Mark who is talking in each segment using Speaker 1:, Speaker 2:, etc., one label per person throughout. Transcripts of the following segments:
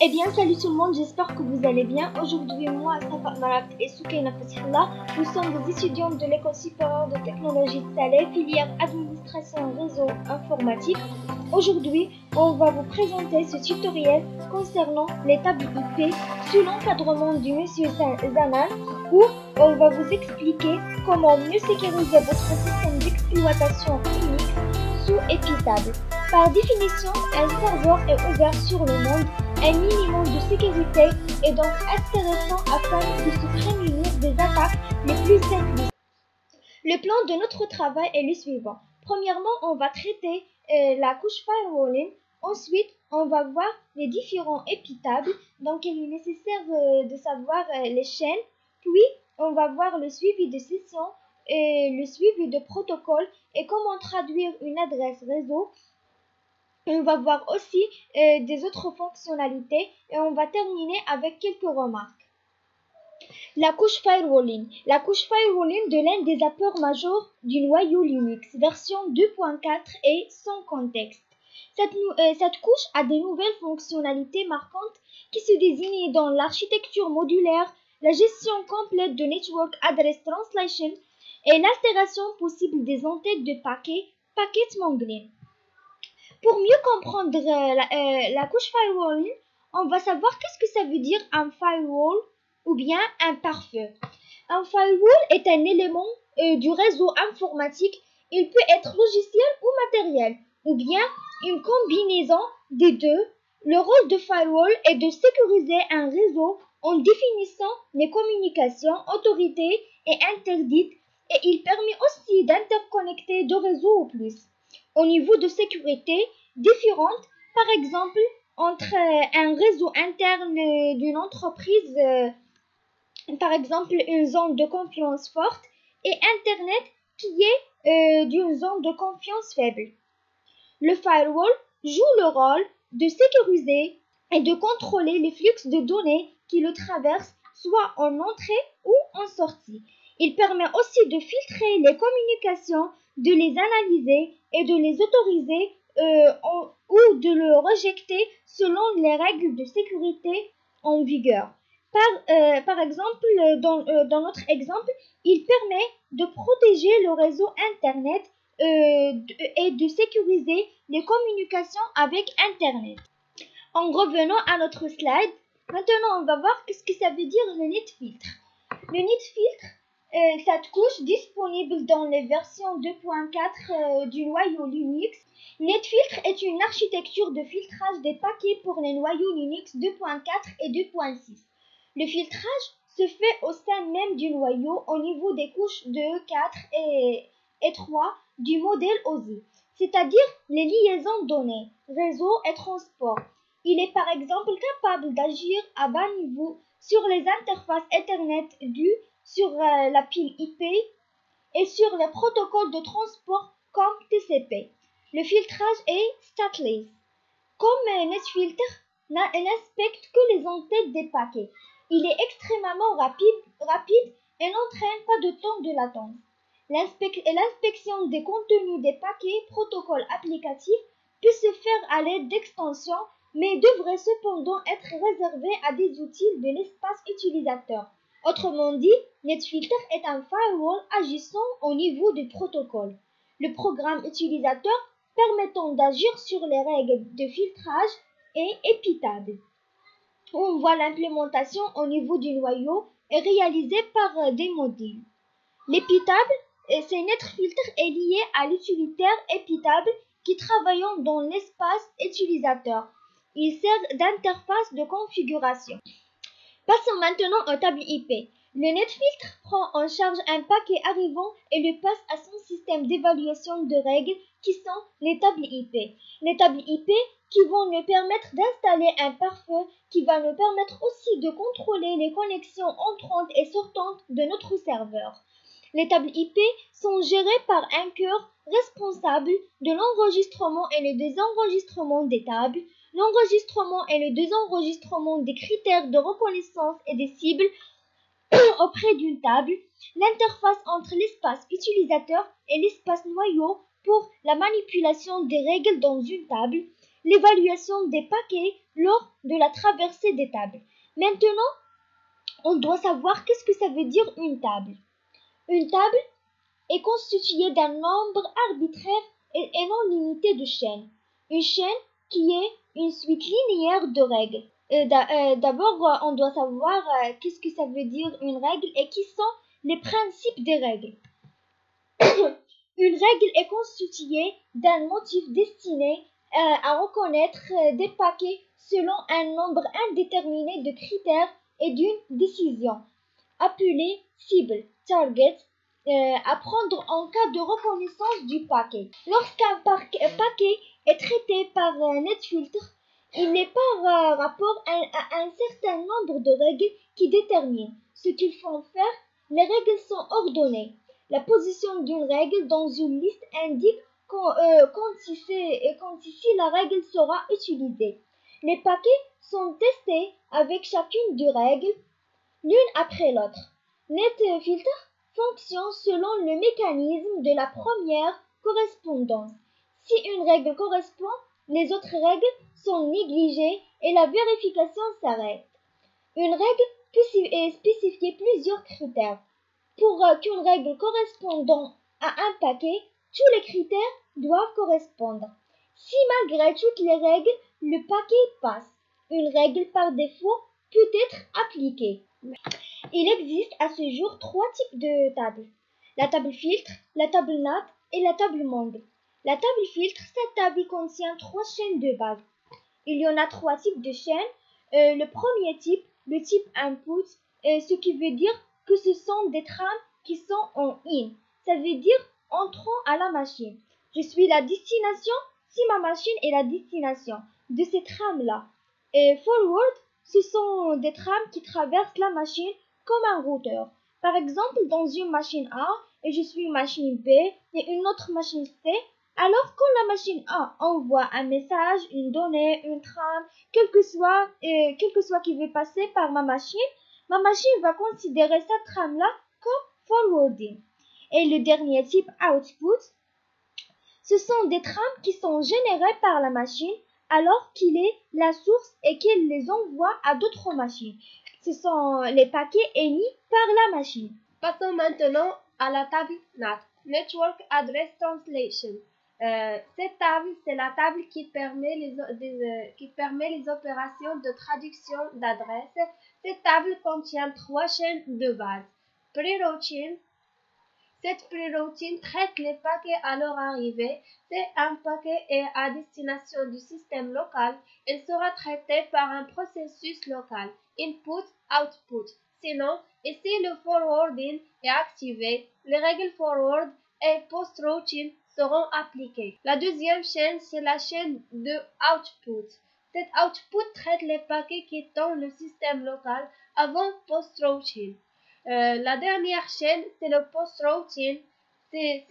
Speaker 1: Eh bien, salut tout le monde, j'espère que vous allez bien. Aujourd'hui, moi, Safa Marat et Soukaina Fathillah, nous sommes des étudiants de l'École supérieure de technologie de Salé, filière administration réseau informatique. Aujourd'hui, on va vous présenter ce tutoriel concernant les tables IP sous l'encadrement du monsieur Zanan, où on va vous expliquer comment mieux sécuriser votre système d'exploitation Unix sous Epitable. Par définition, un serveur est ouvert sur le monde. Un minimum de sécurité est donc intéressant afin de se prémunir des attaques les plus simplistes. Le plan de notre travail est le suivant. Premièrement, on va traiter la couche firewalling. Ensuite, on va voir les différents épitables. Donc, il est nécessaire de savoir les chaînes. Puis, on va voir le suivi de sessions, le suivi de protocoles et comment traduire une adresse réseau. On va voir aussi des autres fonctionnalités et on va terminer avec quelques remarques. La couche firewalling. La couche firewalling de l'un des apports majeurs du noyau Linux, version 2.4 et sans contexte. Cette couche a des nouvelles fonctionnalités marquantes qui se désignent dans l'architecture modulaire, la gestion complète de Network Address Translation et l'altération possible des entêtes de packet smuggling. Pour mieux comprendre la couche firewalling, on va savoir qu'est-ce que ça veut dire un firewall ou bien un pare-feu. Un firewall est un élément du réseau informatique. Il peut être logiciel ou matériel, ou bien une combinaison des deux. Le rôle de firewall est de sécuriser un réseau en définissant les communications autorisées et interdites, et il permet aussi d'interconnecter deux réseaux ou plus. Au niveau de sécurité différente, par exemple, entre un réseau interne d'une entreprise, par exemple une zone de confiance forte, et Internet qui est d'une zone de confiance faible. Le firewall joue le rôle de sécuriser et de contrôler les flux de données qui le traversent, soit en entrée ou en sortie. Il permet aussi de filtrer les communications, de les analyser et de les autoriser ou de le rejeter selon les règles de sécurité en vigueur. Par exemple, dans notre exemple, il permet de protéger le réseau Internet et de sécuriser les communications avec Internet. En revenant à notre slide, maintenant on va voir ce que ça veut dire le netfiltre. Le netfiltre, cette couche disponible dans les versions 2.4 du noyau Linux. Netfiltre est une architecture de filtrage des paquets pour les noyaux Linux 2.4 et 2.6. Le filtrage se fait au sein même du noyau au niveau des couches 2, 4 et 3 du modèle OSI, c'est-à-dire les liaisons données, réseau et transport. Il est par exemple capable d'agir à bas niveau sur les interfaces Ethernet dues sur la pile IP et sur les protocoles de transport comme TCP. Le filtrage est stateless. Comme NetFilter n'inspecte que les entêtes des paquets, il est extrêmement rapide et n'entraîne pas de temps de latence. L'inspection des contenus des paquets protocoles applicatifs peut se faire à l'aide d'extensions, mais devrait cependant être réservée à des outils de l'espace utilisateur. Autrement dit, NetFilter est un firewall agissant au niveau du protocole. Le programme utilisateur permettant d'agir sur les règles de filtrage est Epitable. On voit l'implémentation au niveau du noyau est réalisée par des modules. L'Epitable, c'est NetFilter est lié à l'utilitaire Epitable qui travaillant dans l'espace utilisateur. Il sert d'interface de configuration. Passons maintenant aux tables IP. Le netfiltre prend en charge un paquet arrivant et le passe à son système d'évaluation de règles qui sont les tables IP. Les tables IP qui vont nous permettre d'installer un pare-feu qui va nous permettre aussi de contrôler les connexions entrantes et sortantes de notre serveur. Les tables IP sont gérées par un cœur responsable de l'enregistrement et le désenregistrement des tables, l'enregistrement et le désenregistrement des critères de reconnaissance et des cibles auprès d'une table, l'interface entre l'espace utilisateur et l'espace noyau pour la manipulation des règles dans une table, l'évaluation des paquets lors de la traversée des tables. Maintenant, on doit savoir qu'est-ce que ça veut dire une table. Une table est constituée d'un nombre arbitraire et non limité de chaînes. Une chaîne qui est une suite linéaire de règles. D'abord, on doit savoir qu'est-ce que ça veut dire une règle et qui sont les principes des règles. Une règle est constituée d'un motif destiné à reconnaître des paquets selon un nombre indéterminé de critères et d'une décision, appelée cible, target, à prendre en cas de reconnaissance du paquet. Lorsqu'un paquet est traité par NetFilter, il n'est par rapport à un certain nombre de règles qui déterminent ce qu'il faut faire. Les règles sont ordonnées. La position d'une règle dans une liste indique quand ici la règle sera utilisée. Les paquets sont testés avec chacune des règles, l'une après l'autre. NetFilter fonctionne selon le mécanisme de la première correspondance. Si une règle correspond, les autres règles sont négligées et la vérification s'arrête. Une règle peut spécifier plusieurs critères. Pour qu'une règle corresponde à un paquet, tous les critères doivent correspondre. Si malgré toutes les règles, le paquet passe, une règle par défaut peut être appliquée. Il existe à ce jour 3 types de tables. La table filtre, la table NAT et la table Monge. La table filtre, cette table contient 3 chaînes de base. Il y en a 3 types de chaînes. Le premier type, le type input, ce qui veut dire que ce sont des trames qui sont en in. Ça veut dire entrant à la machine. Je suis la destination si ma machine est la destination de ces trames-là. Forward, ce sont des trames qui traversent la machine comme un routeur. Par exemple, dans une machine A, et je suis une machine B et une autre machine C, alors quand la machine A envoie un message, une donnée, une trame, quel que soit qui veut passer par ma machine va considérer cette trame-là comme forwarding. Et le dernier type output, ce sont des trames qui sont générées par la machine alors qu'il est la source et qu'elle les envoie à d'autres machines. Ce sont les paquets émis par la machine.
Speaker 2: Passons maintenant à la table NAT, Network Address Translation. Cette table, c'est la table qui permet les opérations de traduction d'adresse. Cette table contient 3 chaînes de base. Preroutine. Cette preroutine traite les paquets à leur arrivée. Si un paquet est à destination du système local, il sera traité par un processus local, input-output. Sinon, et si le forwarding est activé, les règles forward et post-routine seront appliquées. La deuxième chaîne, c'est la chaîne de output. Cet output traite les paquets quittant le système local avant post-routine. La dernière chaîne, c'est le post-routine. C'est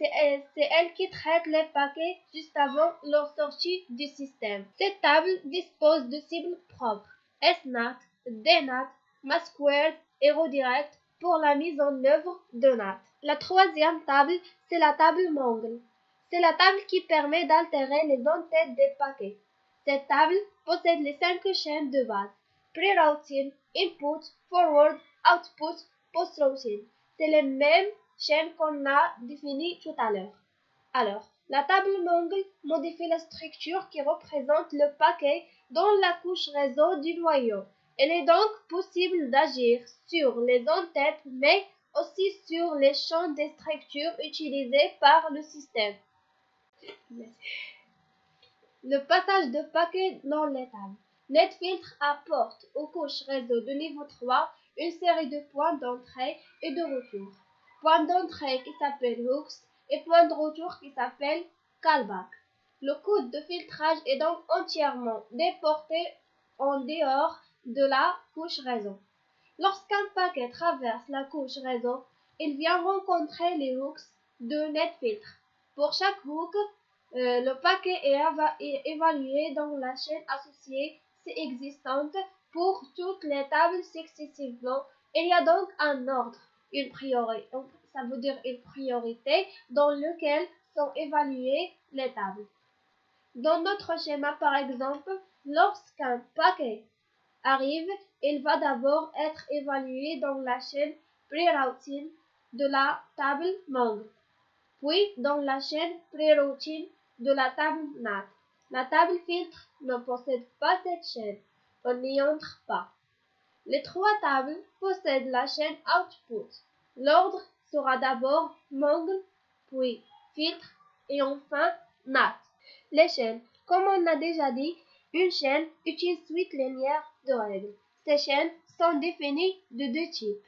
Speaker 2: elle qui traite les paquets juste avant leur sortie du système. Cette table dispose de cibles propres, SNAT, DNAT, Masquared et Redirect pour la mise en œuvre de NAT. La troisième table, c'est la table Monge. C'est la table qui permet d'altérer les entêtes des paquets. Cette table possède les 5 chaînes de base: preroutine, input, forward, output, post-routine. C'est les mêmes chaînes qu'on a définies tout à l'heure. Alors, la table Monge modifie la structure qui représente le paquet dans la couche réseau du noyau. Il est donc possible d'agir sur les entêtes, mais aussi sur les champs des structures utilisées par le système. Le passage de paquets dans les tables. NetFilter apporte aux couches réseau de niveau 3 une série de points d'entrée et de retour. Point d'entrée qui s'appelle hooks et point de retour qui s'appelle callback. Le code de filtrage est donc entièrement déporté en dehors de la couche réseau. Lorsqu'un paquet traverse la couche réseau, il vient rencontrer les hooks de NetFilter. Pour chaque hook, le paquet est évalué dans la chaîne associée si existante pour toutes les tables successivement. Il y a donc un ordre, une priorité, ça veut dire une priorité dans lequel sont évaluées les tables. Dans notre schéma, par exemple, lorsqu'un paquet arrive, il va d'abord être évalué dans la chaîne pré-routine de la table Mongo, puis dans la chaîne pré-routine de la table NAT. La table filtre ne possède pas cette chaîne. On n'y entre pas. Les trois tables possèdent la chaîne output. L'ordre sera d'abord Mongo, puis filtre et enfin NAT. Les chaînes, comme on a déjà dit, une chaîne est une suite linéaire de règles. Ces chaînes sont définies de deux types.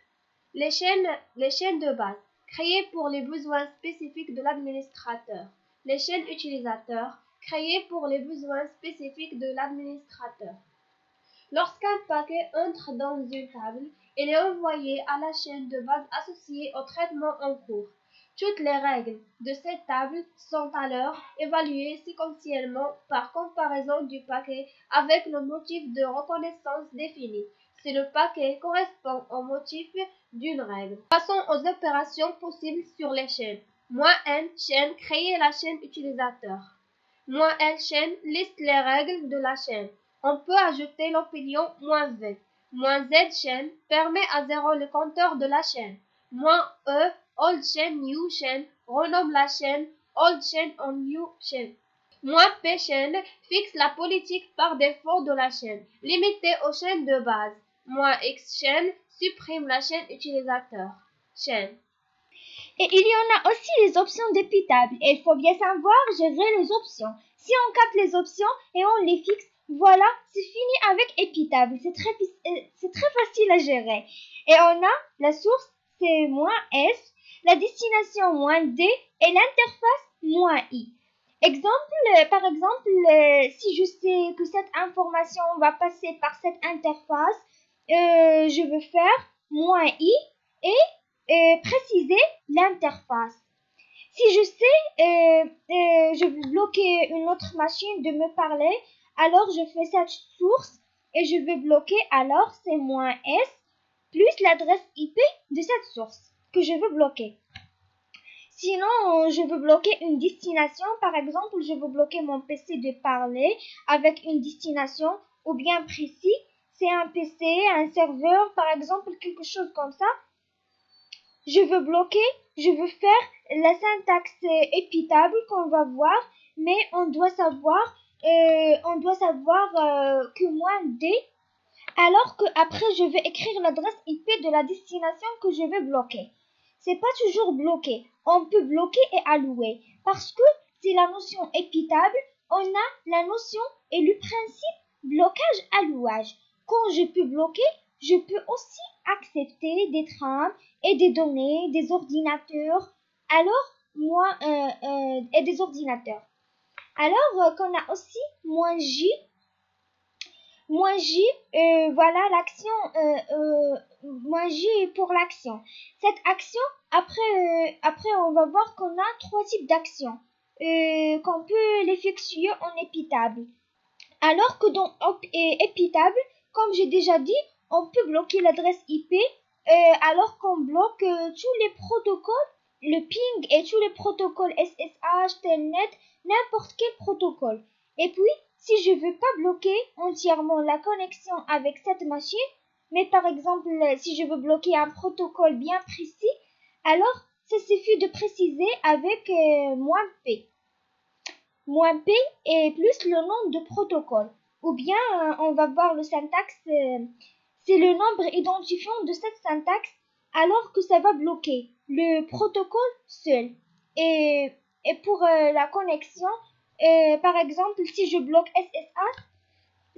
Speaker 2: Les chaînes de base, créées pour les besoins spécifiques de l'administrateur. Les chaînes utilisateurs, créées pour les besoins spécifiques de l'administrateur. Lorsqu'un paquet entre dans une table, il est envoyé à la chaîne de base associée au traitement en cours. Toutes les règles de cette table sont alors évaluées séquentiellement par comparaison du paquet avec le motif de reconnaissance défini, si le paquet correspond au motif d'une règle. Passons aux opérations possibles sur les chaînes. -n chaîne, créer la chaîne utilisateur. -l chaîne, liste les règles de la chaîne. On peut ajouter l'opinion -v. -z chaîne, permet à zéro le compteur de la chaîne. -e, old chain, new chain, renomme la chaîne, old chain en new chain. -p chaîne, fixe la politique par défaut de la chaîne, limitée aux chaînes de base. -x chaîne, supprime la chaîne utilisateur. Chaîne.
Speaker 1: Et il y en a aussi les options depuis table. Et il faut bien savoir gérer les options. Si on capte les options et on les fixe, voilà, c'est fini avec épitable. C'est très facile à gérer. Et on a la source, c'est -s, la destination -d et l'interface -i. Par exemple, si je sais que cette information va passer par cette interface, je veux faire -i et préciser l'interface. Si je sais, je veux bloquer une autre machine de me parler, alors je fais cette source et je veux bloquer, alors c'est -s plus l'adresse IP de cette source que je veux bloquer. Sinon, je veux bloquer une destination, par exemple, je veux bloquer mon PC de parler avec une destination ou bien précis, c'est un PC, un serveur, par exemple, quelque chose comme ça. Je veux bloquer, je veux faire la syntaxe épitable qu'on va voir, mais on doit savoir que -d, alors que après je vais écrire l'adresse IP de la destination que je veux bloquer. C'est pas toujours bloqué, on peut bloquer et allouer, parce que c'est la notion épitable, on a la notion et le principe blocage-allouage. Quand je peux bloquer, je peux aussi accepter des trames et des données, des ordinateurs, et des ordinateurs. Alors qu'on a aussi -j, voilà l'action, -j pour l'action. Cette action, après on va voir qu'on a trois types d'actions, qu'on peut l'effectuer en épitable. Alors que dans épitable, comme j'ai déjà dit, on peut bloquer l'adresse IP, alors qu'on bloque tous les protocoles, le ping et tous les protocoles SSH, Telnet, n'importe quel protocole. Et puis, si je veux pas bloquer entièrement la connexion avec cette machine, mais par exemple, si je veux bloquer un protocole bien précis, alors ça suffit de préciser avec -p. -p et plus le nom de protocole. Ou bien, on va voir le syntaxe, c'est le nombre identifiant de cette syntaxe, alors que ça va bloquer le protocole seul. Et pour la connexion, par exemple, si je bloque SSH,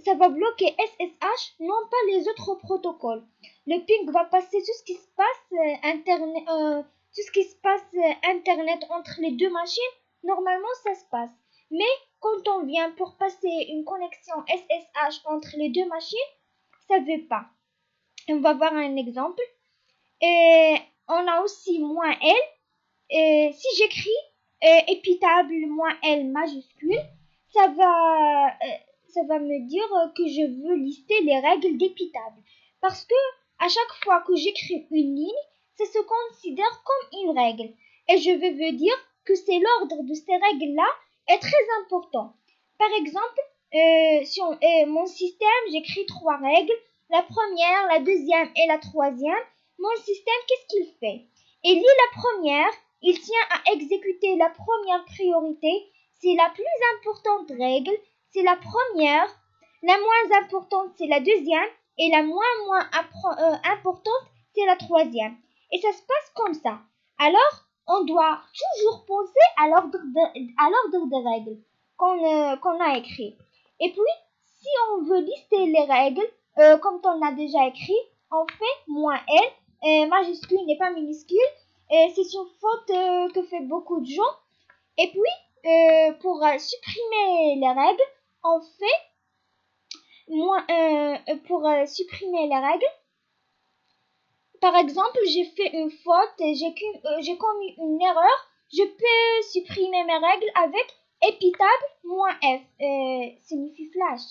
Speaker 1: ça va bloquer SSH, non pas les autres protocoles. Le ping va passer tout ce qui se passe internet entre les deux machines. Normalement, ça se passe. Mais quand on vient pour passer une connexion SSH entre les deux machines, ça ne veut pas. On va voir un exemple. Et on a aussi -l. Si j'écris épitable -l majuscule, ça va me dire que je veux lister les règles d'épitable. Parce que à chaque fois que j'écris une ligne, ça se considère comme une règle. Et je veux dire que c'est l'ordre de ces règles-là est très important. Par exemple, sur mon système, j'écris 3 règles. La première, la deuxième et la troisième. Mon système, qu'est-ce qu'il fait? Il lit la première, il tient à exécuter la première priorité. C'est la plus importante règle, c'est la première. La moins importante, c'est la deuxième. Et la moins importante, c'est la troisième. Et ça se passe comme ça. Alors, on doit toujours penser à l'ordre des règles qu'on a écrit. Et puis, si on veut lister les règles, comme on a déjà écrit, on fait moins L, majuscule n'est pas minuscule. C'est une faute que fait beaucoup de gens. Et puis, pour supprimer les règles, on fait pour supprimer les règles. Par exemple, j'ai fait une faute, j'ai commis une erreur. Je peux supprimer mes règles avec épitable moins F, signifie flash.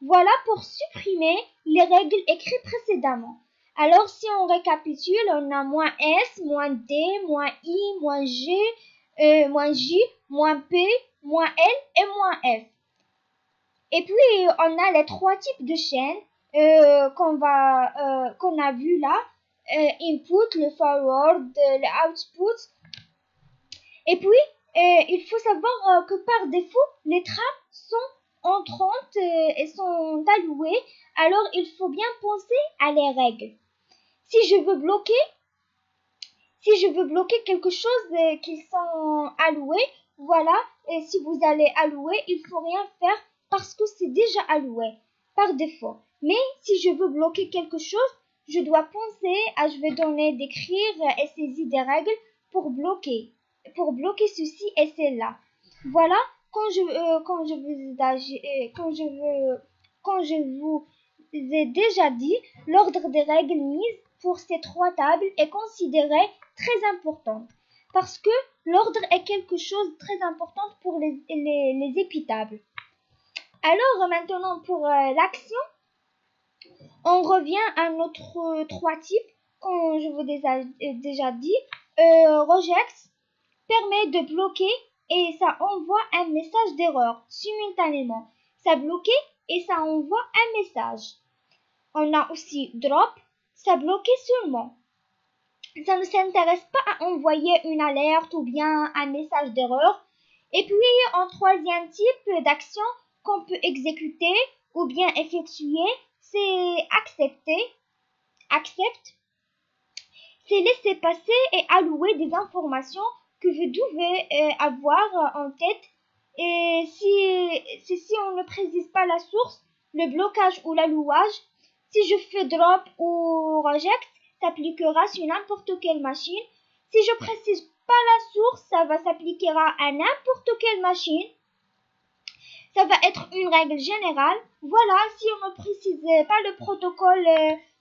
Speaker 1: Voilà pour supprimer les règles écrites précédemment. Alors, si on récapitule, on a moins S, moins D, moins I, moins G, moins J, moins P, moins L et moins F. Et puis, on a les 3 types de chaînes qu'on a vu là. Input, le forward, le output. Et puis, il faut savoir que par défaut, les trappes sont entrantes et sont allouées. Alors, il faut bien penser à les règles. Si je veux bloquer quelque chose qui sont alloués, voilà. Et si vous allez allouer, il faut rien faire parce que c'est déjà alloué par défaut. Mais si je veux bloquer quelque chose, je dois penser à, je vais donner d'écrire et saisir des règles pour bloquer ceci et cela. Voilà, quand je vous ai déjà dit, l'ordre des règles mises pour ces 3 tables est considéré très important parce que l'ordre est quelque chose de très important pour les épitables. Alors maintenant pour l'action, on revient à notre 3 types, comme je vous ai déjà dit. Reject permet de bloquer et ça envoie un message d'erreur simultanément. Ça bloque et ça envoie un message. On a aussi drop, ça bloque seulement. Ça ne s'intéresse pas à envoyer une alerte ou bien un message d'erreur. Et puis, en 3e type d'action qu'on peut exécuter ou bien effectuer, c'est accepter. Accept, c'est laisser passer et allouer des informations que vous devez avoir en tête. Et si on ne précise pas la source, le blocage ou l'allouage, si je fais drop ou reject, s'appliquera sur n'importe quelle machine. Si je précise pas la source, ça va s'appliquer à n'importe quelle machine. Ça va être une règle générale. Voilà, si on ne précise pas le protocole,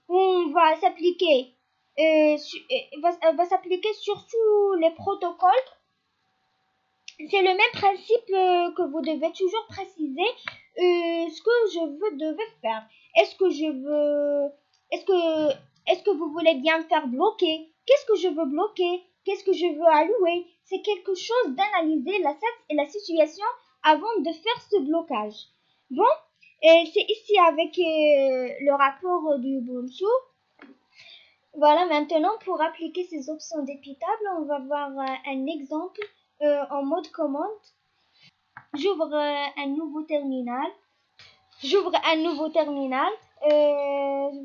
Speaker 1: on va s'appliquer va s'appliquer sur tous les protocoles. C'est le même principe que vous devez toujours préciser ce que devais faire. Est-ce que vous voulez bien faire bloquer? Qu'est-ce que je veux bloquer? Qu'est-ce que je veux allouer? C'est quelque chose d'analyser la situation avant de faire ce blocage. Bon, c'est ici avec le rapport du Ubuntu. Voilà, maintenant pour appliquer ces options d'épitable, on va voir un exemple en mode commande. J'ouvre un nouveau terminal. Je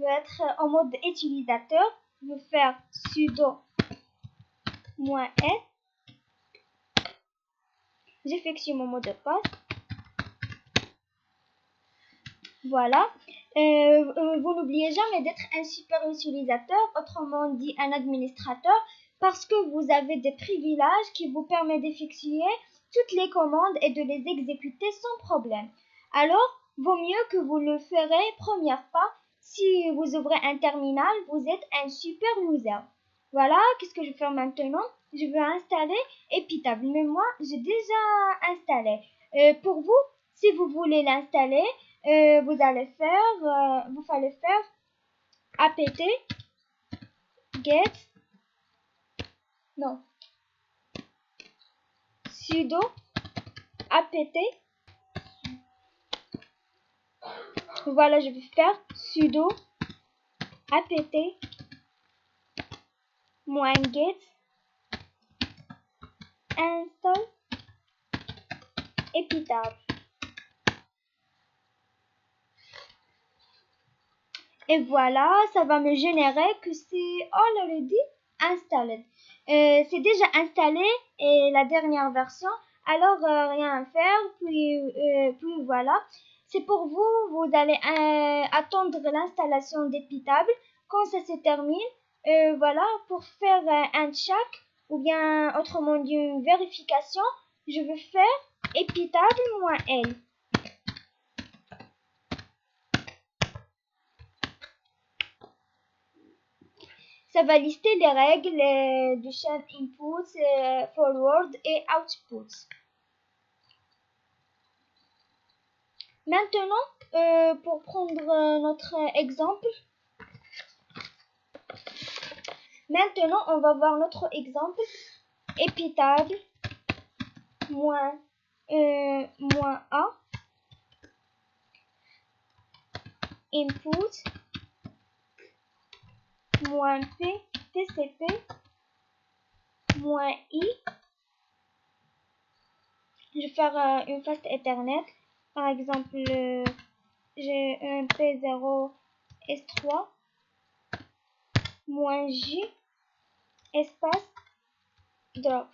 Speaker 1: vais être en mode utilisateur. Je vais faire sudo -s. J'effectue mon mot de passe. Voilà. Vous n'oubliez jamais d'être un super utilisateur, autrement dit un administrateur, parce que vous avez des privilèges qui vous permettent d'effectuer toutes les commandes et de les exécuter sans problème. Alors, vaut mieux que vous le ferez première fois. Si vous ouvrez un terminal, vous êtes un super user. Voilà, qu'est-ce que je vais faire maintenant? Je vais installer Epitable, mais moi, j'ai déjà installé. Pour vous, si vous voulez l'installer, vous fallait faire apt get sudo apt Voilà, je vais faire sudo apt -get install epitable. Et voilà, ça va me générer que c'est already installed. C'est déjà installé et la dernière version, alors rien à faire, puis voilà. C'est pour vous, vous allez attendre l'installation d'Epitable. Quand ça se termine, voilà, pour faire un check ou bien autrement dit une vérification, je vais faire Epitable-L. Ça va lister les règles du chaîne input, forward et output. Maintenant, pour prendre notre exemple, maintenant on va voir notre exemple épitable -a input -p tcp -i. Je vais faire une fast Ethernet. Par exemple, j'ai un P0 S3 -j espace drop.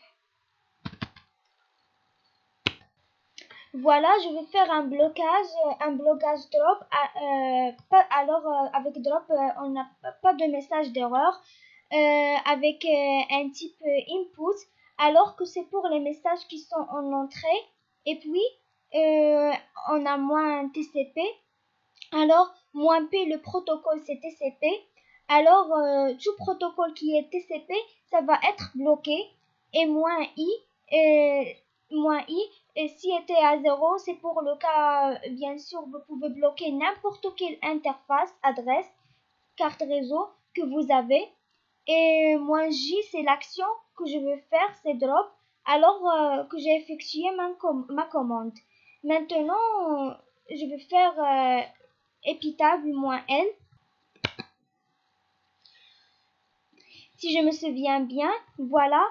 Speaker 1: Voilà, je vais faire un blocage drop. Alors avec drop, on n'a pas de message d'erreur. Avec un type input, alors que c'est pour les messages qui sont en entrée. Et puis on a moins TCP. Alors moins P, le protocole c'est TCP. Alors tout protocole qui est TCP, ça va être bloqué. Et moins I, et si était à 0, c'est pour le cas, bien sûr, vous pouvez bloquer n'importe quelle interface, adresse, carte réseau que vous avez. Et moins J, c'est l'action que je veux faire, c'est drop, alors que j'ai effectué ma commande. Maintenant, je vais faire épitable -L. Si je me souviens bien, voilà,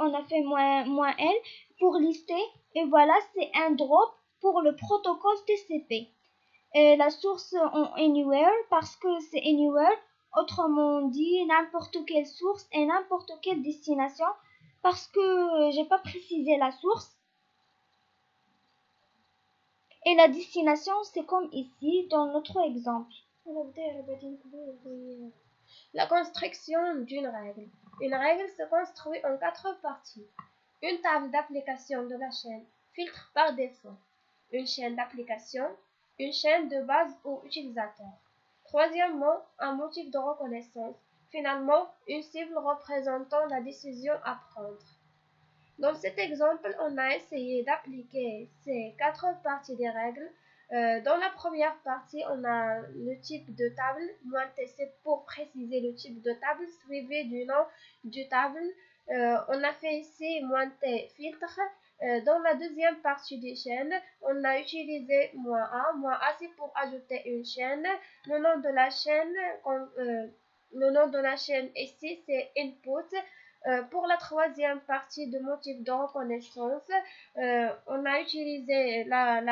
Speaker 1: on a fait -L pour lister, et voilà, c'est un drop pour le protocole TCP. La source en anywhere parce que c'est anywhere, autrement dit n'importe quelle source et n'importe quelle destination, parce que j'ai pas précisé la source. Et la destination, c'est comme ici dans notre exemple.
Speaker 2: La construction d'une règle. Une règle se construit en 4 parties. Une table d'application de la chaîne, filtre par défaut. Une chaîne d'application, une chaîne de base ou utilisateur. Troisièmement, un motif de reconnaissance. Finalement, une cible représentant la décision à prendre. Dans cet exemple, on a essayé d'appliquer ces 4 parties des règles. Dans la première partie, on a le type de table, -tc pour préciser le type de table, suivi du nom du table. On a fait ici -t filtre. Dans la deuxième partie des chaînes, on a utilisé -a. -a c'est pour ajouter une chaîne. Le nom de la chaîne ici c'est input. Pour la troisième partie de motif de reconnaissance, on a utilisé -m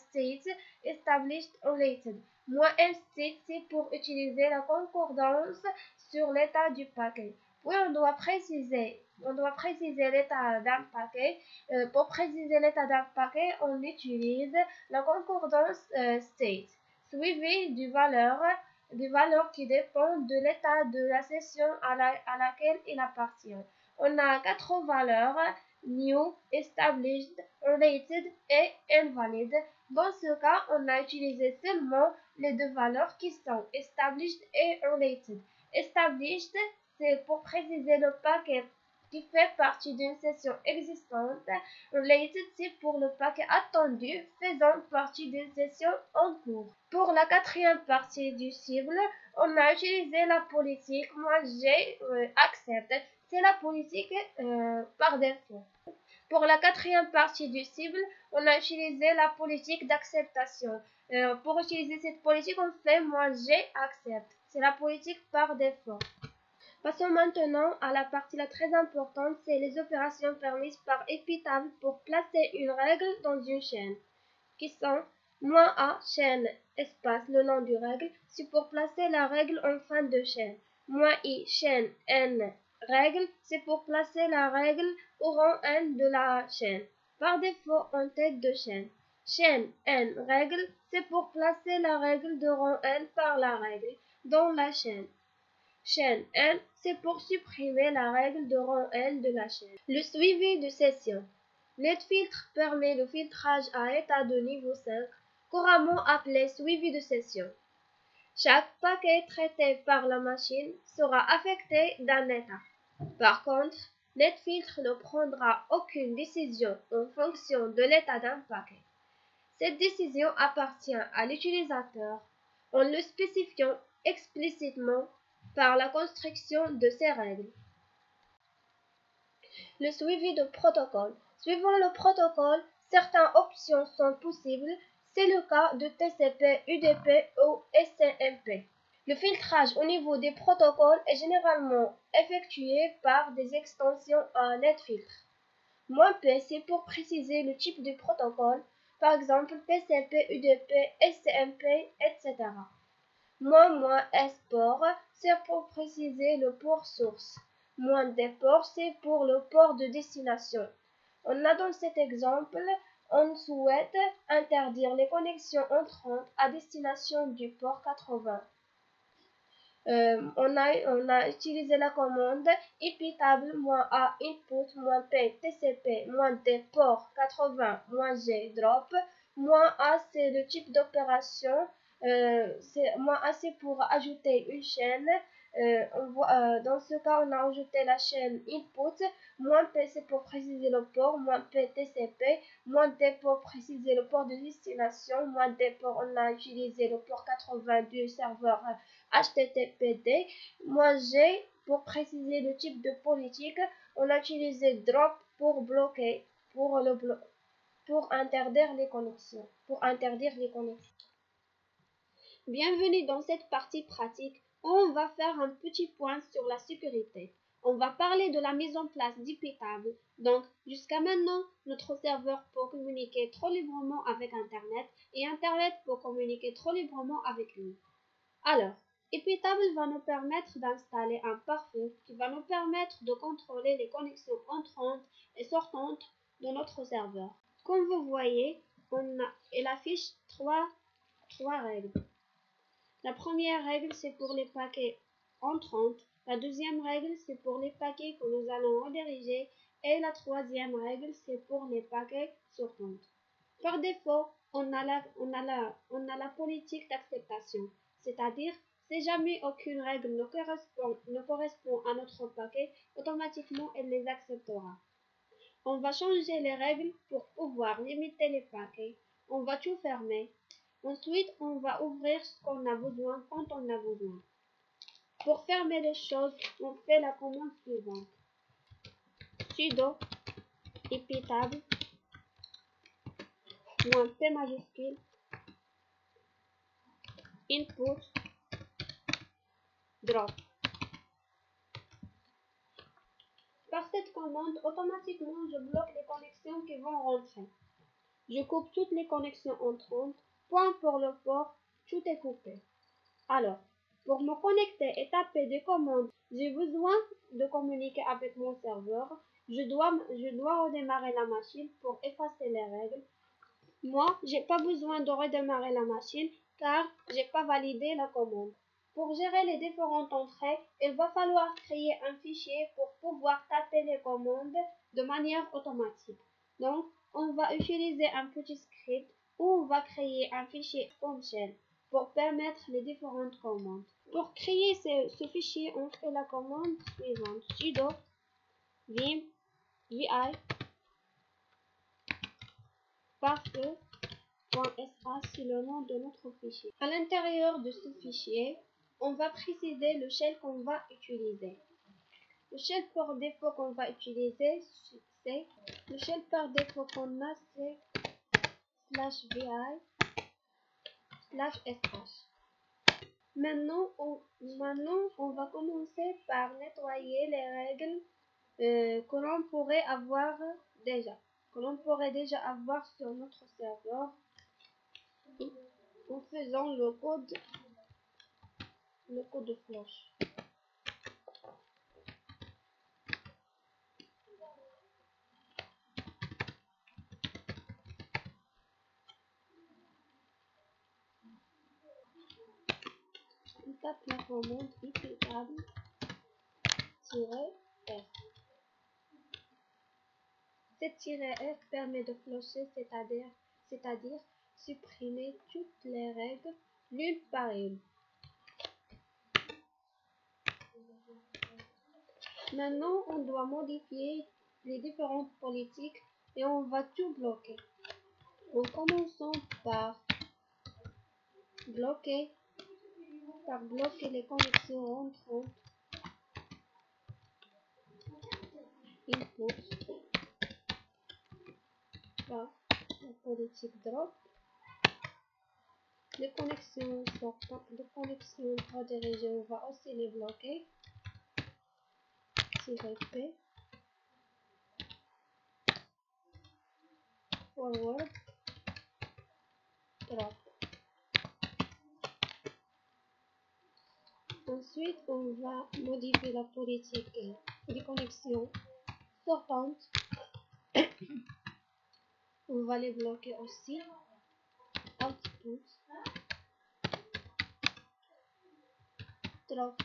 Speaker 2: state, established related. -m state c'est pour utiliser la concordance sur l'état du paquet. Oui, on doit préciser l'état d'un paquet. Pour préciser l'état d'un paquet, on utilise la concordance state, suivie des valeurs qui dépendent de l'état de la session à laquelle il appartient. On a 4 valeurs: new, established, related et invalid. Dans ce cas, on a utilisé seulement les 2 valeurs qui sont established et related. Established, c'est pour préciser le paquet qui fait partie d'une session existante. Related, c'est pour le paquet attendu faisant partie d'une session en cours. Pour la quatrième partie du cible, on a utilisé la politique moi j'ai accepte. C'est la politique par défaut. Pour la quatrième partie du cible, on a utilisé la politique d'acceptation. Pour utiliser cette politique, on fait moi j'accepte. C'est la politique par défaut. Passons maintenant à la partie la très importante, c'est les opérations permises par épitable pour placer une règle dans une chaîne, qui sont -a chaîne espace le nom du règle, c'est pour placer la règle en fin de chaîne. -i chaîne n règle, c'est pour placer la règle au rang n de la chaîne, par défaut en tête de chaîne. Chaîne n règle, c'est pour placer la règle de rang n par la règle dans la chaîne. Chaîne n, c'est pour supprimer la règle de rang n de la chaîne. Le suivi de session. NetFiltre permet le filtrage à état de niveau 5, couramment appelé suivi de session. Chaque paquet traité par la machine sera affecté d'un état. Par contre, NetFiltre ne prendra aucune décision en fonction de l'état d'un paquet. Cette décision appartient à l'utilisateur en le spécifiant explicitement par la construction de ces règles. Le suivi de protocole. Suivant le protocole, certaines options sont possibles. C'est le cas de TCP, UDP ou SCMP. Le filtrage au niveau des protocoles est généralement effectué par des extensions à NetFiltre. -P, c'est pour préciser le type de protocole, par exemple TCP, UDP, SCMP, etc. -S port, c'est pour préciser le port source. -D port, c'est pour le port de destination. On a dans cet exemple, on souhaite interdire les connexions entrantes à destination du port 80. On a utilisé la commande épitable -a input -p tcp -d port 80 -g drop. -a c'est le type d'opération. -a c'est pour ajouter une chaîne. Dans ce cas, on a ajouté la chaîne input. -p c'est pour préciser le port. -p tcp. -d pour préciser le port de destination. -d port, on a utilisé le port 80 du serveur HTTPD. -g pour préciser le type de politique, on a utilisé drop pour bloquer, pour interdire les connexions. Bienvenue dans cette partie pratique. On va faire un petit point sur la sécurité. On va parler de la mise en place d'épitable. Donc, jusqu'à maintenant, notre serveur peut communiquer trop librement avec Internet et Internet peut communiquer trop librement avec lui. Alors, épitable va nous permettre d'installer un pare-feu qui va nous permettre de contrôler les connexions entrantes et sortantes de notre serveur. Comme vous voyez, il affiche trois règles. La première règle, c'est pour les paquets entrants. La deuxième règle, c'est pour les paquets que nous allons rediriger. Et la troisième règle, c'est pour les paquets sortants. Par défaut, on a la politique d'acceptation. C'est-à-dire, si jamais aucune règle ne correspond à notre paquet, automatiquement, elle les acceptera. On va changer les règles pour pouvoir limiter les paquets. On va tout fermer. Ensuite, on va ouvrir ce qu'on a besoin quand on a besoin. Pour fermer les choses, on fait la commande suivante. Sudo épitable -p majuscule input drop. Par cette commande, automatiquement, je bloque les connexions qui vont rentrer. Je coupe toutes les connexions entrantes. Point pour le port, tout est coupé. Alors, pour me connecter et taper des commandes, j'ai besoin de communiquer avec mon serveur. Je dois redémarrer la machine pour effacer les règles. Moi, j'ai pas besoin de redémarrer la machine car j'ai pas validé la commande. Pour gérer les différentes entrées, il va falloir créer un fichier pour pouvoir taper les commandes de manière automatique. Donc, on va utiliser un petit script où on va créer un fichier function pour permettre les différentes commandes. Pour créer ce fichier, on fait la commande suivante. Sudo vim vi pare-feu.sh, c'est le nom de notre fichier. À l'intérieur de ce fichier, on va préciser le shell qu'on va utiliser. Le shell par défaut qu'on va utiliser, c'est Le shell par défaut qu'on a, c'est /vi/sh. Maintenant, on va commencer par nettoyer les règles que l'on pourrait déjà avoir sur notre serveur en faisant le code flush. On tape la commande iptable-f. Cette -f permet de flusher, c'est-à-dire supprimer toutes les règles l'une par une. Maintenant, on doit modifier les différentes politiques et on va tout bloquer. En commençant par bloquer les connexions entrantes, input, par la politique drop, les connexions sortantes, les connexions redirigées, on va aussi les bloquer, -p, forward, drop. Ensuite, on va modifier la politique des connexions sortantes. On va les bloquer aussi. Output, drop.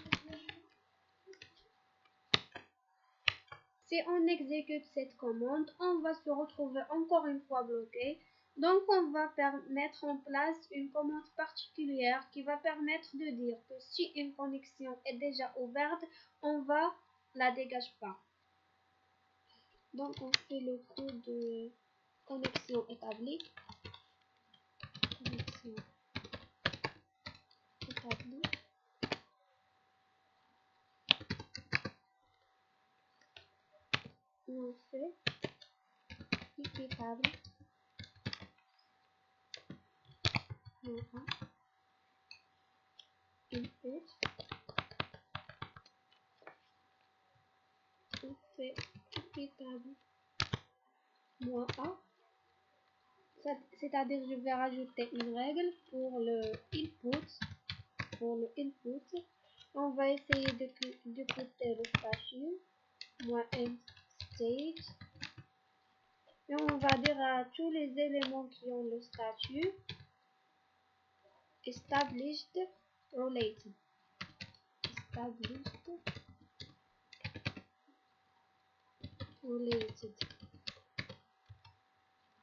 Speaker 2: Si on exécute cette commande, on va se retrouver encore une fois bloqué. Donc on va mettre en place une commande particulière qui va permettre de dire que si une connexion est déjà ouverte, on va la dégage pas. Donc on fait le coup de connexion établie. Connexion établie. Et on fait iptable. Input. On fait iptable -a. C'est-à-dire je vais rajouter une règle pour le input. On va essayer d'écouter le statut -end state et on va dire à tous les éléments qui ont le statut established related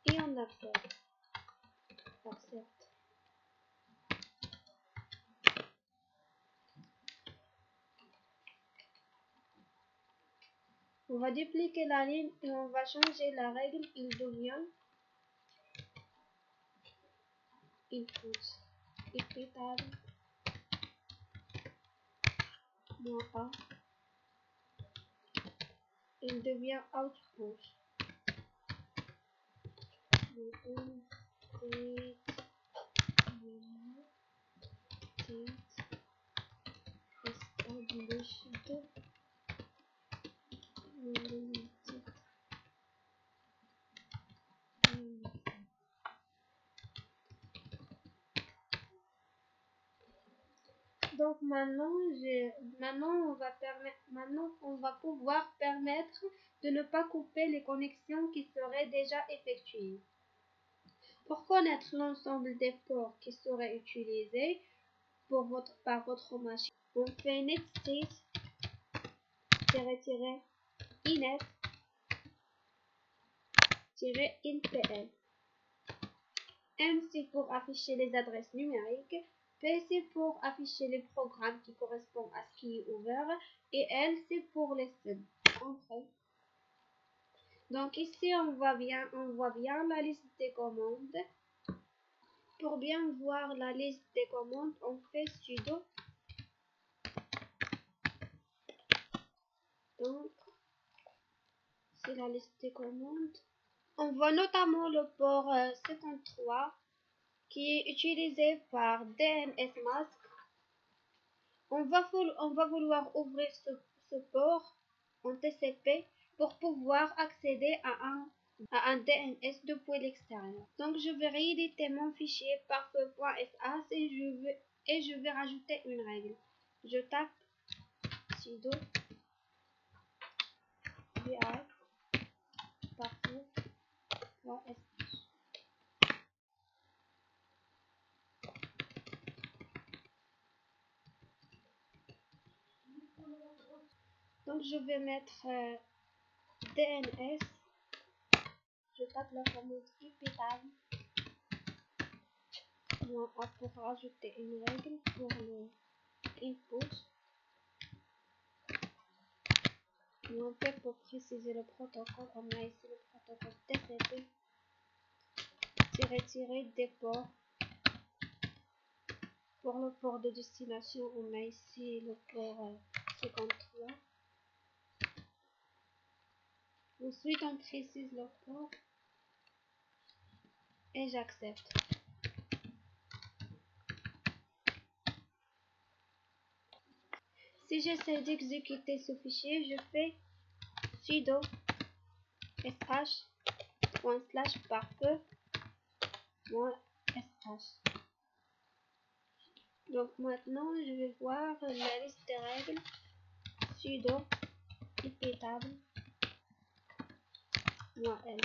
Speaker 2: et on accepte. On va dupliquer la ligne et on va changer la règle. Il devient input iptable -a. Il devient output established related. Donc maintenant on va pouvoir permettre de ne pas couper les connexions qui seraient déjà effectuées. Pour connaître l'ensemble des ports qui seraient utilisés par votre machine, on fait netstate-inet-inpl. M c'est pour afficher les adresses numériques, P c'est pour afficher les programmes qui correspondent à ce qui est ouvert et L c'est pour les subs. Donc ici on voit bien la liste des commandes. Pour bien voir la liste des commandes, on fait sudo. Donc c'est la liste des commandes. On voit notamment le port 53 qui est utilisé par DNS Mask. On va vouloir ouvrir ce port en TCP pour pouvoir accéder à un DNS depuis l'extérieur. Donc je vais rééditer mon fichier par feu.sh et je vais rajouter une règle. Je tape sudo vi parfait.sh. Donc je vais mettre DNS. Je tape la fameuse iptable pour rajouter une règle pour le input. En fait, pour préciser le protocole, on a ici le protocole TCP des ports. Pour le port de destination, on a ici le port 53. Ensuite, on précise le port et j'accepte. Si j'essaie d'exécuter ce fichier, je fais sudo sh.parfait.sh. Donc maintenant, je vais voir la liste des règles. Sudo iptable -l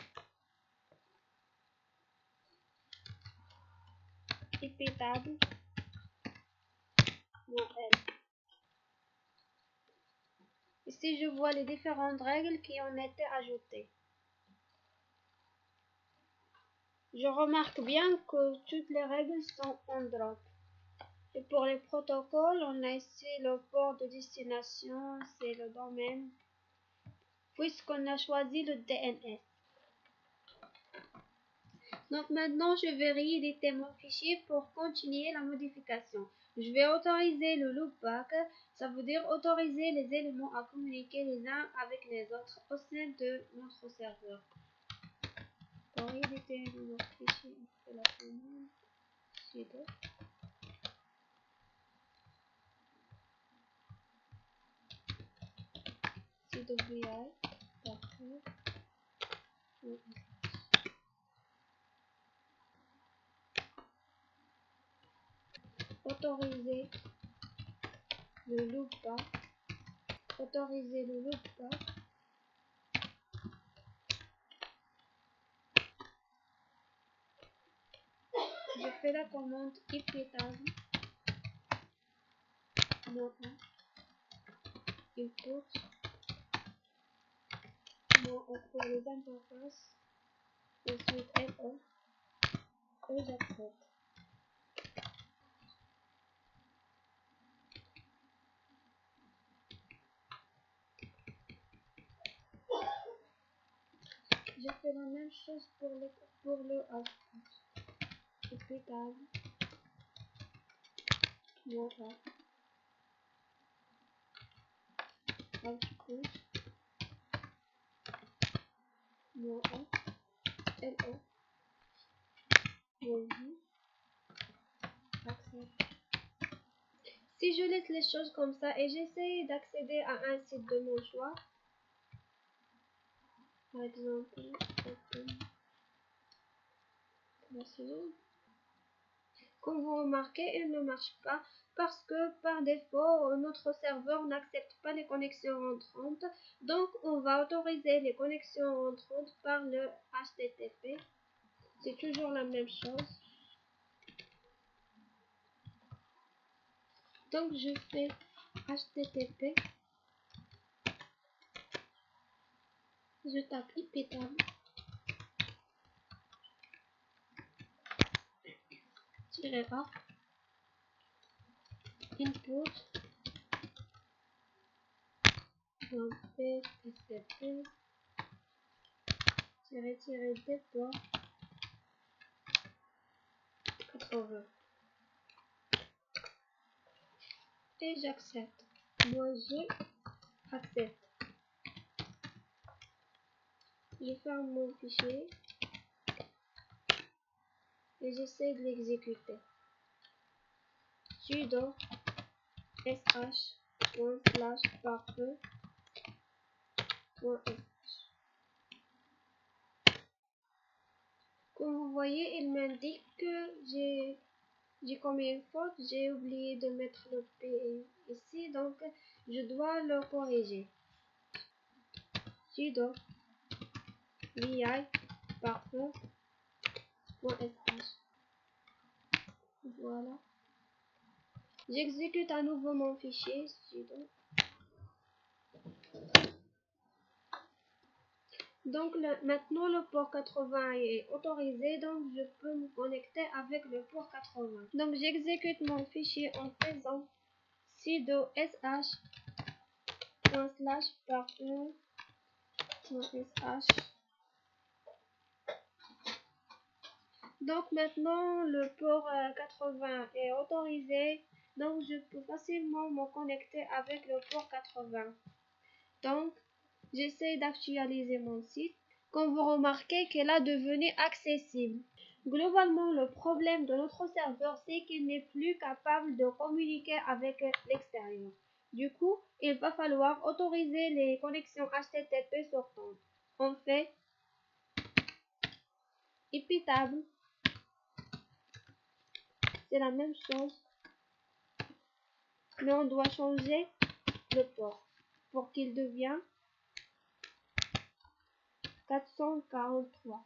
Speaker 2: iptable -l. Ici, je vois les différentes règles qui ont été ajoutées. Je remarque bien que toutes les règles sont en drop. Et pour les protocoles, on a ici le port de destination, c'est le domaine, puisqu'on a choisi le DNS. Donc maintenant, je vais rééditer mon fichier pour continuer la modification. Je vais autoriser le loopback, ça veut dire autoriser les éléments à communiquer les uns avec les autres au sein de notre serveur. Pour rééditer notre fichier, on fait la commande sudo vi parfait. Autoriser le loopback. Autoriser le loopback. Je fais la commande iptable -1 input pour les interfaces, ensuite FO et j'accepte. Je fais la même chose pour le output. Iptable -1 output -1 LO accepte. Si je laisse les choses comme ça et j'essaie d'accéder à un site de mon choix, par exemple, comme vous remarquez, il ne marche pas parce que par défaut, notre serveur n'accepte pas les connexions entrantes. Donc, on va autoriser les connexions entrantes par le HTTP. C'est toujours la même chose. Donc, je fais HTTP. Je tape iptable. -a input .ptcp -déport 80 et j'accepte. Moi je accepte. Je ferme mon fichier et j'essaie de l'exécuter. Sudo sh.parfait.sh. Comme vous voyez, il m'indique que j'ai commis une faute, j'ai oublié de mettre le P ici, donc je dois le corriger. Sudo vi parfait.sh. Voilà. J'exécute à nouveau mon fichier sudo. Donc maintenant le port 80 est autorisé, donc je peux me connecter avec le port 80. Donc j'exécute mon fichier en faisant sudo sh.parfait.sh. Donc maintenant le port 80 est autorisé, donc je peux facilement me connecter avec le port 80. Donc j'essaie d'actualiser mon site. Comme vous remarquez qu'elle a devenu accessible. Globalement, le problème de notre serveur, c'est qu'il n'est plus capable de communiquer avec l'extérieur. Du coup, il va falloir autoriser les connexions HTTP sortantes. On fait iptable, c'est la même chose, mais on doit changer le port pour qu'il devienne 443.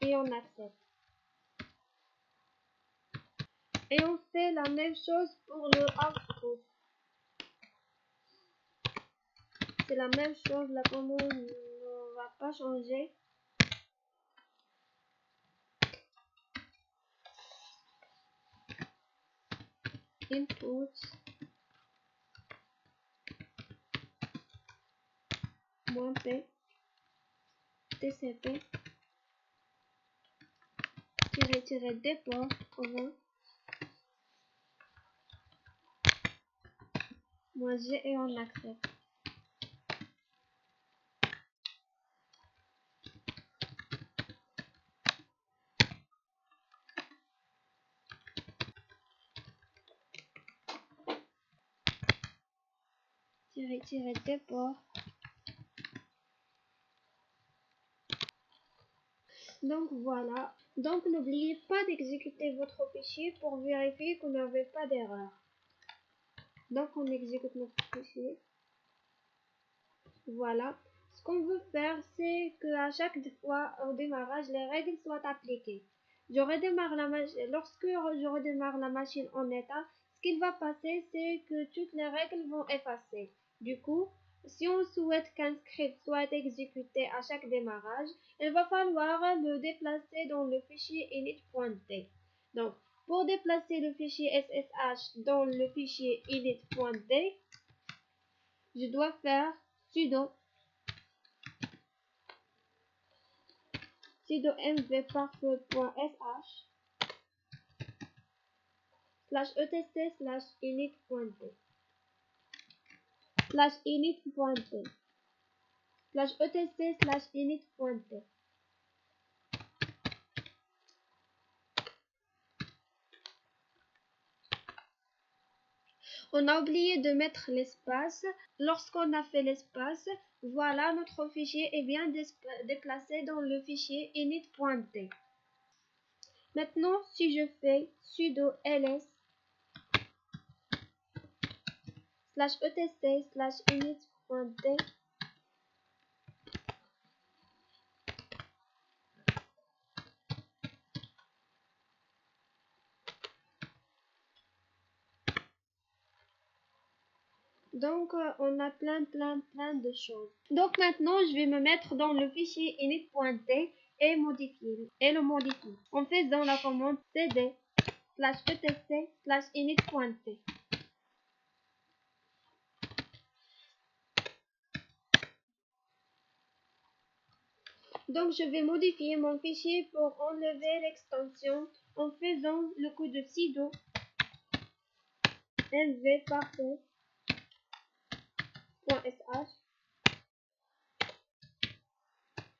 Speaker 2: Et on accepte. Et on fait la même chose pour le output. C'est la même chose, la commande ne va pas changer. Input -p tcp -déport -g et on accepte. -déport. Donc voilà. Donc n'oubliez pas d'exécuter votre fichier pour vérifier que vous n'avez pas d'erreur. Donc on exécute notre fichier. Voilà. Ce qu'on veut faire, c'est qu'à chaque fois au démarrage, les règles soient appliquées. Lorsque je redémarre la machine en état, ce qu'il va passer, c'est que toutes les règles vont effacer. Du coup, si on souhaite qu'un script soit exécuté à chaque démarrage, il va falloir le déplacer dans le fichier init.t. Donc, pour déplacer le fichier SSH dans le fichier init.t, je dois faire sudo mvparfait.sh /etc/init.t /etc/init.t. On a oublié de mettre l'espace. Lorsqu'on a fait l'espace, voilà, notre fichier est bien déplacé dans le fichier init.t. Maintenant, si je fais sudo ls /etc/init.t, donc on a plein de choses. Donc maintenant, je vais me mettre dans le fichier init.t et le modifier en faisant la commande cd /etc/init.t. Donc je vais modifier mon fichier pour enlever l'extension en faisant le coup de sudo mv parfait.sh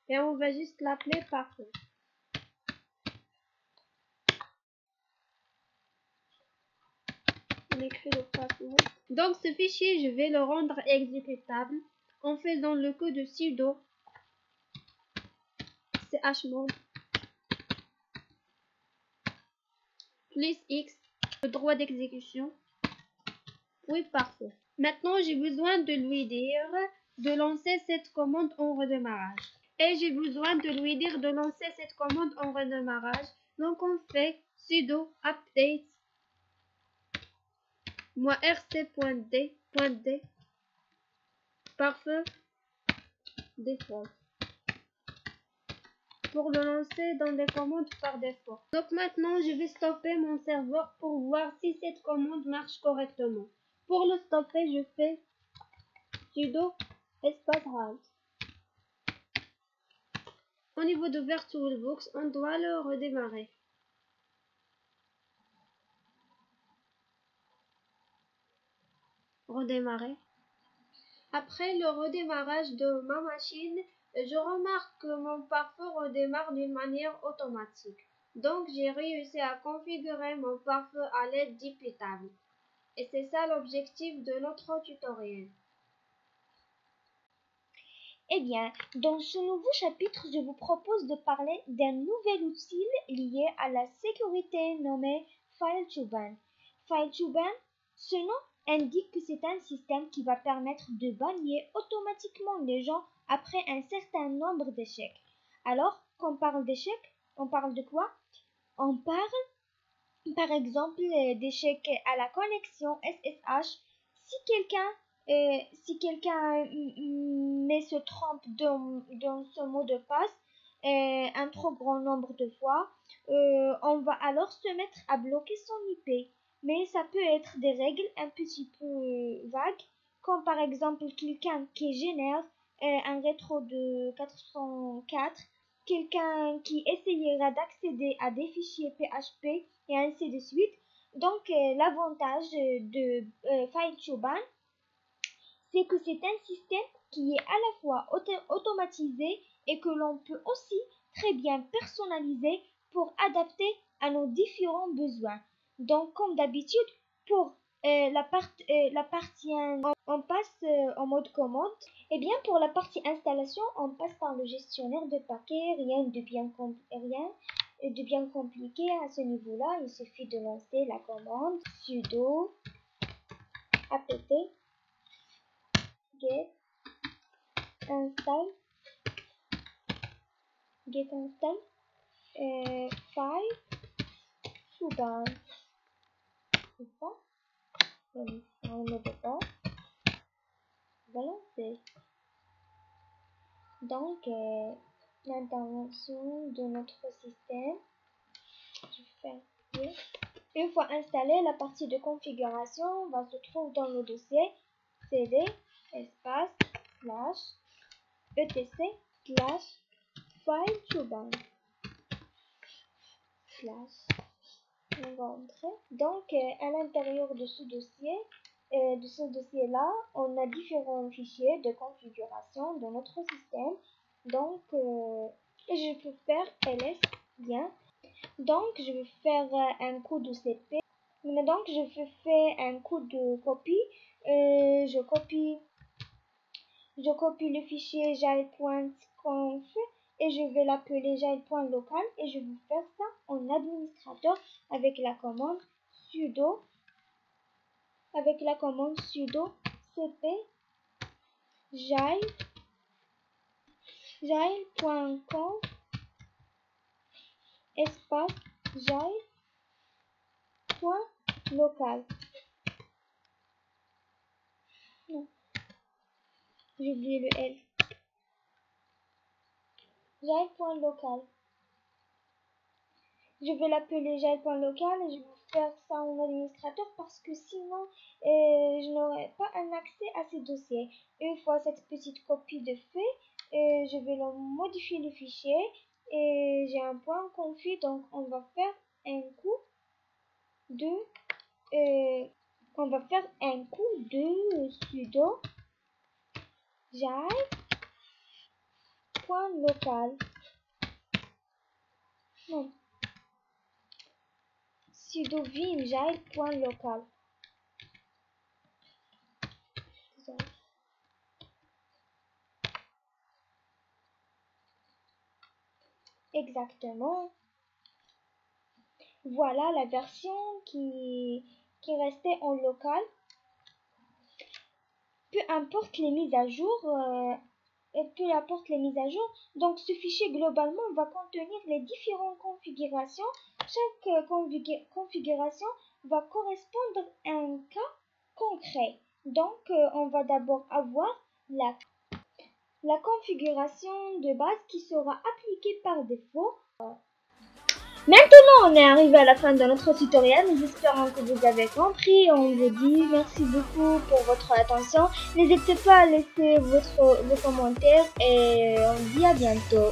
Speaker 2: et on va juste l'appeler parfait. On écrit le password. Donc ce fichier, je vais le rendre exécutable en faisant le coup de sudo chmod plus x, le droit d'exécution. Oui, parfait. Maintenant, j'ai besoin de lui dire de lancer cette commande en redémarrage. Et j'ai besoin de lui dire de lancer cette commande en redémarrage. Donc, on fait sudo update -rc.d parfait default pour le lancer dans les commandes par défaut. Donc maintenant, je vais stopper mon serveur pour voir si cette commande marche correctement. Pour le stopper, je fais sudo espace halt. Au niveau de VirtualBox, on doit le redémarrer. Redémarrer. Après le redémarrage de ma machine, je remarque que mon pare-feu redémarre d'une manière automatique. Donc j'ai réussi à configurer mon pare-feu à l'aide d'IPTable. Et c'est ça l'objectif de notre tutoriel.
Speaker 1: Eh bien, dans ce nouveau chapitre, je vous propose de parler d'un nouvel outil lié à la sécurité nommé FileToBan. FileToBan, ce nom indique que c'est un système qui va permettre de bannir automatiquement les gens après un certain nombre d'échecs. Alors, quand on parle d'échecs, on parle de quoi? On parle, par exemple, d'échecs à la connexion SSH. Si quelqu'un mais se trompe dans ce mot de passe un trop grand nombre de fois, on va alors se mettre à bloquer son IP. Mais ça peut être des règles un petit peu vagues, comme par exemple quelqu'un qui génère un rétro de 404, quelqu'un qui essayera d'accéder à des fichiers PHP et ainsi de suite. Donc l'avantage de FileToBan, c'est que c'est un système qui est à la fois automatisé et que l'on peut aussi très bien personnaliser pour adapter à nos différents besoins. Donc comme d'habitude, pour la partie 1, on passe en mode commande. Et bien pour la partie installation, on passe par le gestionnaire de paquets, rien de bien compliqué à ce niveau-là. Il suffit de lancer la commande sudo apt get install FileToBan. C'est ça. On ne peut pas balancer. Donc l'intervention de notre système, je fais ici. Une fois installée, la partie de configuration va se trouver dans le dossier cd espace / etc / FileToBan / on va entrer. Donc à l'intérieur de ce dossier là, on a différents fichiers de configuration de notre système. Donc je peux faire ls bien. Donc je vais faire un coup de cp. Donc je fais un coup de copie. Je copie le fichier jail.conf et je vais l'appeler jail.local et je vais faire ça en administrateur avec la commande sudo cp jail.conf espace jail.local. Non, j'ai oublié le L. Jail.local. Je vais l'appeler jail.local et je vais faire ça en administrateur parce que sinon je n'aurai pas un accès à ces dossiers. Une fois cette petite copie de fait, et je vais modifier le fichier et j'ai un point config, donc on va faire un coup de sudo jai.local, non, sudo vim jai.local. Exactement. Voilà la version qui restait en local. Peu importe les mises à jour, donc ce fichier globalement va contenir les différentes configurations. Chaque configuration va correspondre à un cas concret. Donc on va d'abord avoir la configuration de base qui sera appliquée par défaut. Maintenant, on est arrivé à la fin de notre tutoriel. Nous espérons que vous avez compris. On vous dit merci beaucoup pour votre attention. N'hésitez pas à laisser vos commentaires et on dit à bientôt.